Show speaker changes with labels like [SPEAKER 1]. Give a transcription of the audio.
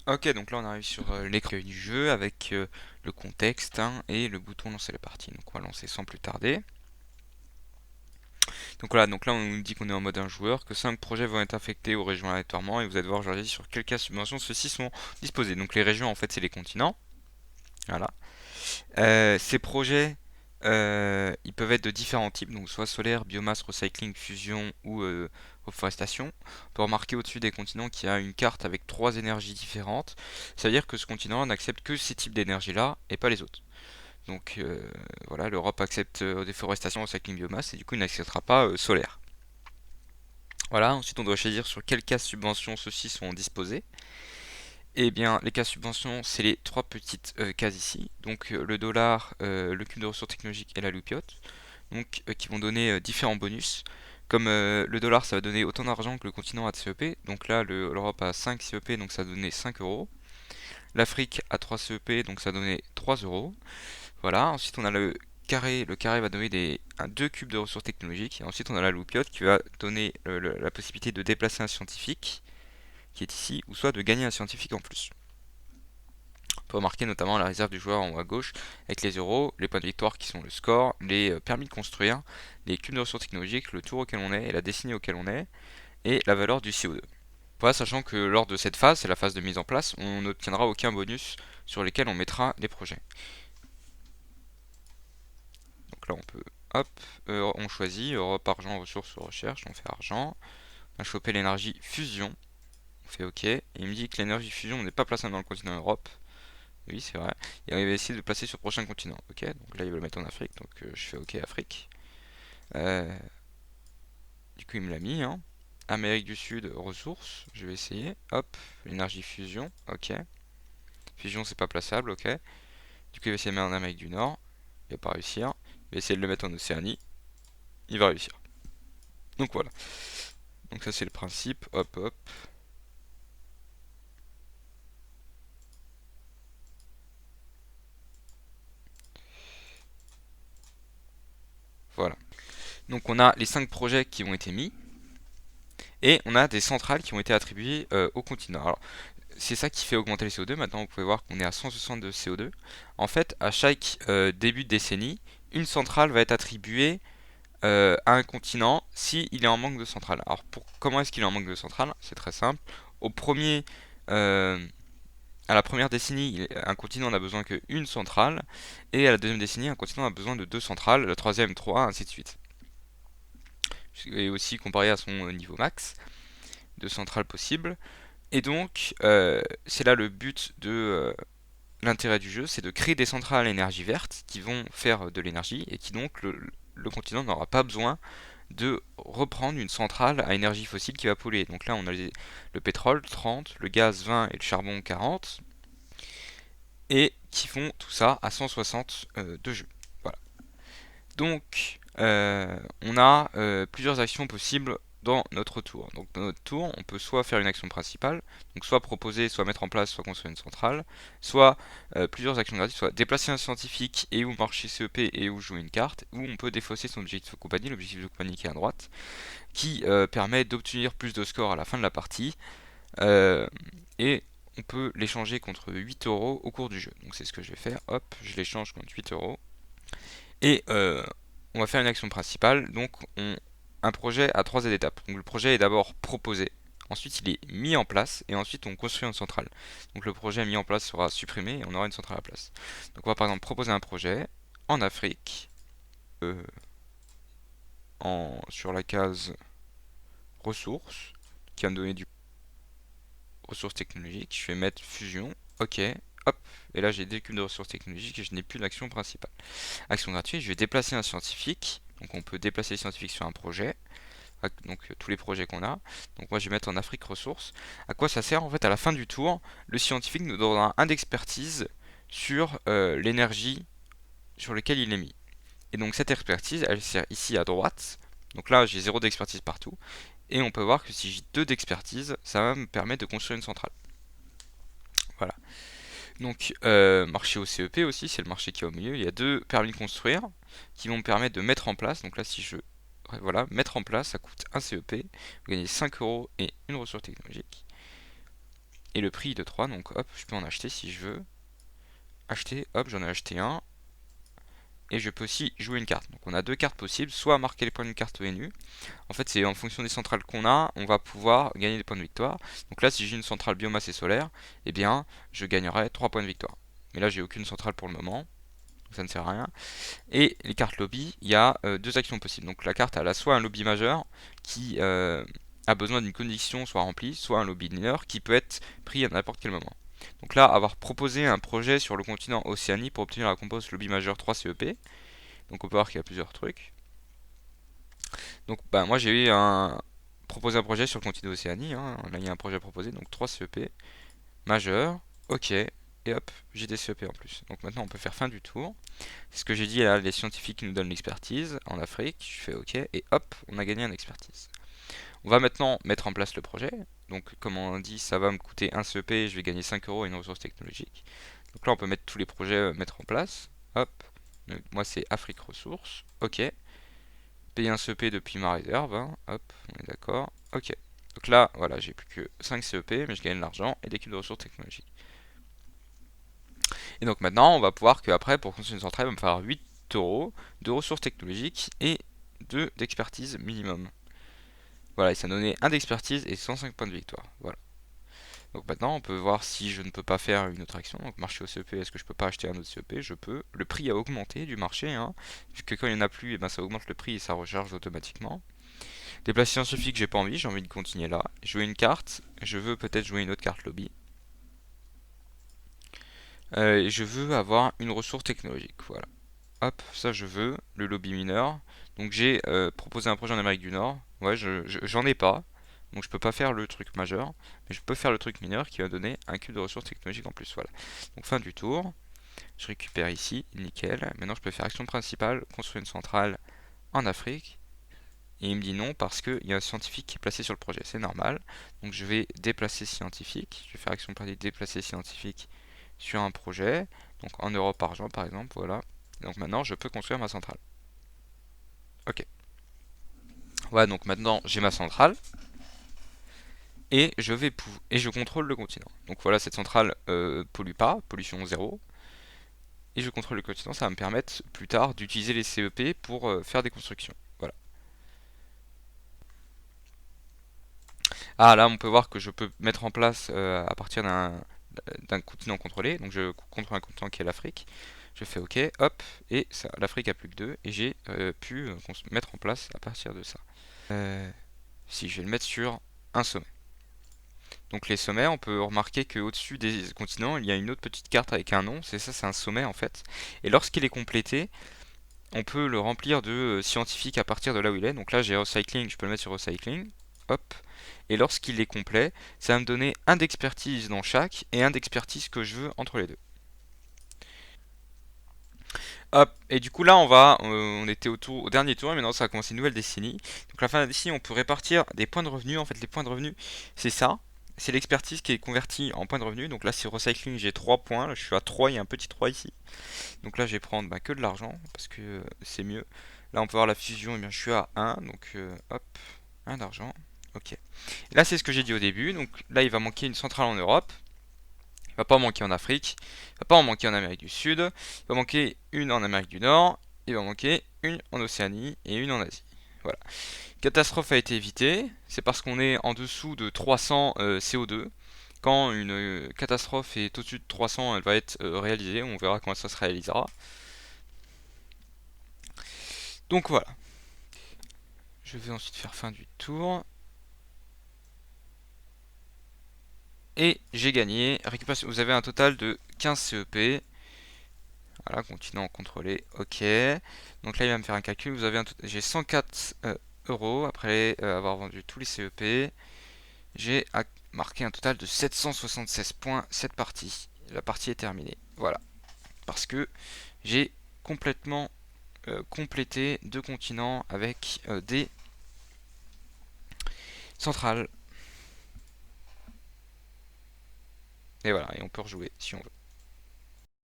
[SPEAKER 1] Ok, donc là on arrive sur l'écran du jeu avec le contexte hein, et le bouton lancer la partie. Donc on va lancer sans plus tarder. Donc voilà, donc là on nous dit qu'on est en mode un joueur, que 5 projets vont être affectés aux régions aléatoirement et vous allez devoir choisir sur quel cas de subvention ceux-ci sont disposés. Donc les régions en fait c'est les continents. Voilà. Ces projets, ils peuvent être de différents types, donc soit solaire, biomasse, recycling, fusion ou reforestation. On peut remarquer au-dessus des continents qu'il y a une carte avec 3 énergies différentes. Ça veut dire que ce continent n'accepte que ces types d'énergie-là et pas les autres. Donc voilà, l'Europe accepte déforestation, recycling, biomasse et du coup il n'acceptera pas solaire. Voilà, ensuite on doit choisir sur quel cas de subvention ceux-ci sont disposés. Eh bien, les cas subventions, c'est les trois petites cases ici. Donc le dollar, le cube de ressources technologiques et la loupiote. Donc qui vont donner différents bonus. Comme le dollar, ça va donner autant d'argent que le continent a de CEP. Donc là, l'Europe a 5 CEP, donc ça va donner 5 euros. L'Afrique a 3 CEP, donc ça va donner 3 euros. Voilà, ensuite on a le carré va donner 2 cubes de ressources technologiques. Et ensuite on a la loupiote qui va donner la possibilité de déplacer un scientifique, qui est ici, ou soit de gagner un scientifique en plus. On peut remarquer notamment la réserve du joueur en haut à gauche avec les euros, les points de victoire qui sont le score, les permis de construire, les cubes de ressources technologiques, le tour auquel on est et la destinée auquel on est, et la valeur du CO2. Voilà, sachant que lors de cette phase, c'est la phase de mise en place, on n'obtiendra aucun bonus sur lesquels on mettra les projets. Donc là on peut, hop, on choisit Europe, argent, ressources, recherche, on fait argent, on a chopé l'énergie fusion, on fait OK, et il me dit que l'énergie fusion n'est pas placée dans le continent Europe. Oui, c'est vrai. Et on va essayer de le placer sur le prochain continent. Ok, donc là il va le mettre en Afrique, donc je fais OK Afrique. Euh, du coup il me l'a mis. Hein. Amérique du Sud, ressources, je vais essayer. Hop, énergie fusion, ok. Fusion c'est pas plaçable, ok. Du coup il va essayer de le mettre en Amérique du Nord, il va pas réussir. Il va essayer de le mettre en Océanie, il va réussir. Donc voilà. Donc ça c'est le principe, hop hop. Voilà. Donc on a les 5 projets qui ont été mis. Et on a des centrales qui ont été attribuées au continent. Alors, c'est ça qui fait augmenter le CO2. Maintenant, vous pouvez voir qu'on est à 160 de CO2. En fait, à chaque début de décennie, une centrale va être attribuée à un continent s'il est en manque de centrale. Alors, comment est-ce qu'il est en manque de centrale? C'est très simple. Au premier, euh, à la première décennie, un continent n'a besoin qu'une centrale, et à la deuxième décennie, un continent a besoin de 2 centrales, la troisième 3, ainsi de suite. Et aussi comparé à son niveau max de centrales possibles. Et donc, c'est là le but de l'intérêt du jeu, c'est de créer des centrales à énergie verte qui vont faire de l'énergie et qui donc le continent n'aura pas besoin de reprendre une centrale à énergie fossile qui va polluer. Donc là, on a le pétrole 30, le gaz 20 et le charbon 40, et qui font tout ça à 160 de jeu. Voilà. Donc, on a plusieurs actions possibles dans notre tour. Donc dans notre tour, on peut soit faire une action principale, donc soit proposer, soit mettre en place, soit construire une centrale, soit plusieurs actions gratuites, soit déplacer un scientifique et ou marcher CEP et ou jouer une carte, ou on peut défausser son objectif de compagnie, l'objectif de compagnie qui est à droite, qui permet d'obtenir plus de scores à la fin de la partie, euh, et on peut l'échanger contre 8 euros au cours du jeu. Donc c'est ce que je vais faire, hop, je l'échange contre 8 euros. Et on va faire une action principale. Donc un projet a 3 étapes. Donc le projet est d'abord proposé. Ensuite, il est mis en place et ensuite on construit une centrale. Donc le projet mis en place sera supprimé et on aura une centrale à la place. Donc on va par exemple proposer un projet en Afrique, euh, sur la case ressources, qui va me donner du ressources technologiques. Je vais mettre fusion, ok, hop, et là j'ai des cubes de ressources technologiques et je n'ai plus l'action principale. Action gratuite, je vais déplacer un scientifique. Donc on peut déplacer les scientifiques sur un projet. Donc tous les projets qu'on a. Donc moi je vais mettre en Afrique ressources. À quoi ça sert? En fait, à la fin du tour, le scientifique nous donnera un d'expertise sur l'énergie sur lequel il est mis. Et donc cette expertise, elle sert ici à droite. Donc là j'ai 0 d'expertise partout. Et on peut voir que si j'ai 2 d'expertise, ça va me permettre de construire une centrale. Voilà. Donc marché au CEP aussi, c'est le marché qui est au milieu. Il y a 2 permis de construire qui vont me permettre de mettre en place. Donc là si je voilà, mettre en place, ça coûte un CEP, vous gagnez 5 euros et une ressource technologique. et le prix de 3, donc hop, je peux en acheter si je veux. Acheter, hop, j'en ai acheté un. Et je peux aussi jouer une carte. Donc on a deux cartes possibles, soit marquer les points d'une carte ONU. En fait, c'est en fonction des centrales qu'on a, on va pouvoir gagner des points de victoire. Donc là, si j'ai une centrale biomasse et solaire, eh bien, je gagnerai 3 points de victoire. Mais là, j'ai aucune centrale pour le moment, donc ça ne sert à rien. Et les cartes lobby, il y a deux actions possibles. Donc la carte, elle a soit un lobby majeur qui a besoin d'une condition soit remplie, soit un lobby mineur qui peut être pris à n'importe quel moment. Donc là, avoir proposé un projet sur le continent Océanie pour obtenir la compost lobby majeur 3 CEP. Donc on peut voir qu'il y a plusieurs trucs. Donc bah, moi j'ai eu proposé un projet sur le continent Océanie. Hein. Là il y a un projet proposé, donc 3 CEP majeur. Ok. Et hop, j'ai des CEP en plus. Donc maintenant on peut faire fin du tour. C'est ce que j'ai dit là, les scientifiques qui nous donnent l'expertise en Afrique. Je fais ok et hop, on a gagné un expertise. On va maintenant mettre en place le projet. Donc comme on dit, ça va me coûter 1 CEP, je vais gagner 5 euros et une ressource technologique. Donc là on peut mettre tous les projets, mettre en place. Hop. Donc, moi c'est Afrique Ressources. Ok. Payer un CEP depuis ma réserve. Hein. Hop, on est d'accord. Ok. Donc là, voilà, j'ai plus que 5 CEP, mais je gagne de l'argent et des cubes de ressources technologiques. Et donc maintenant, on va pouvoir qu'après, pour construire une centrale, il va me falloir 8 euros de ressources technologiques et 2 d'expertise minimum. Voilà, et ça donnait 1 d'expertise et 105 points de victoire. Voilà. Donc maintenant, on peut voir si je ne peux pas faire une autre action. Donc marché au CEP, est-ce que je peux pas acheter un autre CEP? Je peux. Le prix a augmenté du marché, hein, puisque quand il n'y en a plus, et ben ça augmente le prix et ça recharge automatiquement. Déplacer scientifique, j'ai pas envie, j'ai envie de continuer là. Jouer une carte, je veux peut-être jouer une autre carte lobby. Je veux avoir une ressource technologique, voilà. Hop, ça je veux, le lobby mineur. Donc j'ai proposé un projet en Amérique du Nord. Ouais, j'en ai pas. Donc je peux pas faire le truc majeur. Mais je peux faire le truc mineur qui va donner un cube de ressources technologiques en plus. Voilà. Donc fin du tour. Je récupère ici, nickel. Maintenant je peux faire action principale, construire une centrale en Afrique. Et il me dit non parce qu'il y a un scientifique qui est placé sur le projet. C'est normal. Donc je vais déplacer scientifique. Je vais faire action pratique déplacer scientifique sur un projet. Donc en Europe argent par exemple. Voilà. Donc maintenant je peux construire ma centrale. Ok. Voilà, donc maintenant j'ai ma centrale. Et je contrôle le continent. Donc voilà, cette centrale pollue pas, pollution 0. Et je contrôle le continent, ça va me permettre plus tard d'utiliser les CEP pour faire des constructions. Voilà. Ah là, on peut voir que je peux mettre en place à partir d'un continent contrôlé. Donc je contrôle un continent qui est l'Afrique. Je fais OK, hop, et l'Afrique a plus que 2, et j'ai pu mettre en place à partir de ça. Si je vais le mettre sur un sommet. Donc les sommets, on peut remarquer qu'au-dessus des continents, il y a une autre petite carte avec un nom, c'est ça, c'est un sommet en fait. Et lorsqu'il est complété, on peut le remplir de scientifiques à partir de là où il est. Donc là j'ai recycling, je peux le mettre sur recycling, hop. Et lorsqu'il est complet, ça va me donner un d'expertise dans chaque et un d'expertise que je veux entre les deux. Hop, et du coup là on était au dernier tour et maintenant ça va commencer une nouvelle décennie. Donc la fin de la décennie on peut répartir des points de revenus. En fait les points de revenus c'est ça. C'est l'expertise qui est convertie en points de revenus. Donc là sur recycling j'ai 3 points. Là je suis à 3, il y a un petit 3 ici. Donc là je vais prendre que de l'argent parce que c'est mieux. Là on peut voir la fusion, et bien je suis à 1. Donc hop, 1 d'argent. Ok. Et là c'est ce que j'ai dit au début. Donc là il va manquer une centrale en Europe. Il va pas en manquer en Afrique, il va pas en manquer en Amérique du Sud, il va manquer une en Amérique du Nord, il va manquer une en Océanie et une en Asie. Voilà. Catastrophe a été évitée, c'est parce qu'on est en dessous de 300 CO2. Quand une catastrophe est au-dessus de 300, elle va être réalisée, on verra comment ça se réalisera. Donc voilà. Je vais ensuite faire fin du tour. Et j'ai gagné. Récupération. Vous avez un total de 15 CEP. Voilà, continent contrôlé, ok. Donc là, il va me faire un calcul. J'ai 104 euros après avoir vendu tous les CEP. J'ai marqué un total de 776 points cette partie. La partie est terminée. Voilà. Parce que j'ai complètement complété deux continents avec des centrales. Et voilà, et on peut rejouer si on veut.